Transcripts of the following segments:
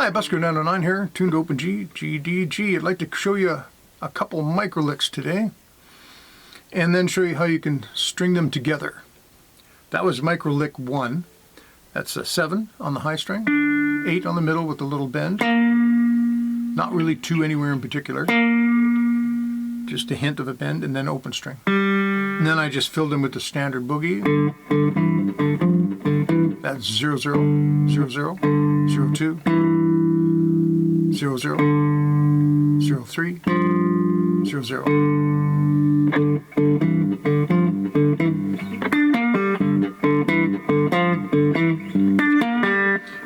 Hi, Busker909 here, tuned to Open G, GDG. I'd like to show you a couple micro licks today, and then show you how you can string them together. That was micro lick 1. That's a 7 on the high string, 8 on the middle with a little bend. Not really 2 anywhere in particular, just a hint of a bend, and then open string. And then I just filled in with the standard boogie. That's 0 0 0 0 0 2 0 0 0 3 0 0.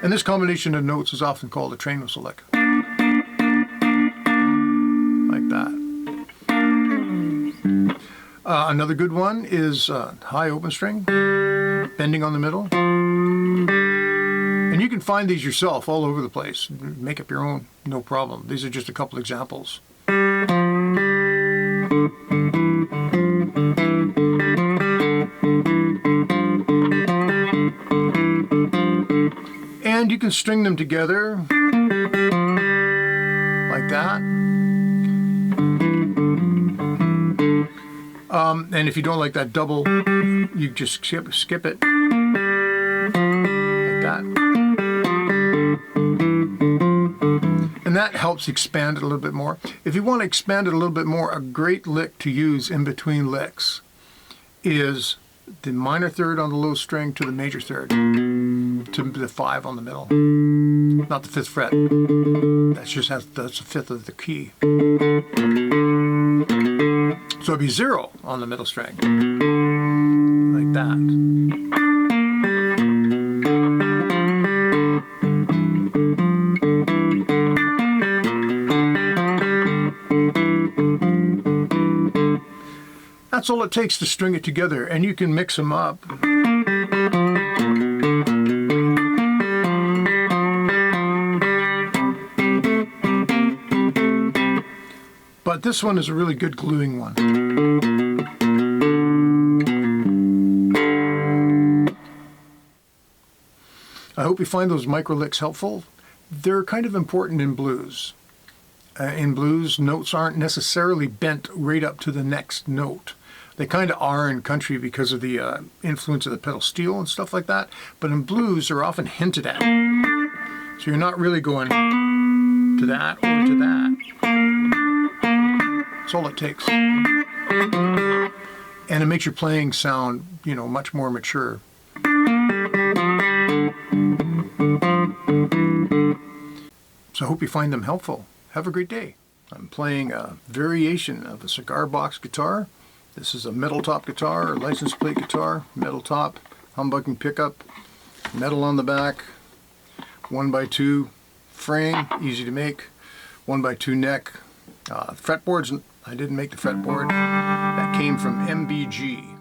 And this combination of notes is often called a train whistle lick. Like that. Another good one is high open string, bending on the middle. And you can find these yourself all over the place. Make up your own, no problem. These are just a couple examples. And you can string them together like that. And if you don't like that double, you just skip it like that. And that helps expand it a little bit more. If you want to expand it a little bit more, a great lick to use in between licks is the minor third on the low string to the major third, to the 5 on the middle, not the 5th fret. That's the 5th of the key. So it'd be 0 on the middle string, like that. That's all it takes to string it together, and you can mix them up. But this one is a really good gluing one. I hope you find those micro licks helpful. They're kind of important in blues. In blues, notes aren't necessarily bent right up to the next note. They kind of are in country because of the influence of the pedal steel and stuff like that. But in blues, they're often hinted at. So you're not really going to that or to that. That's all it takes. And it makes your playing sound, you know, much more mature. So I hope you find them helpful. Have a great day. I'm playing a variation of a cigar box guitar. This is a metal top guitar, or license plate guitar, metal top, humbucking pickup, metal on the back, 1x2 frame, easy to make, 1x2 neck. Fretboards, I didn't make the fretboard. That came from MBG.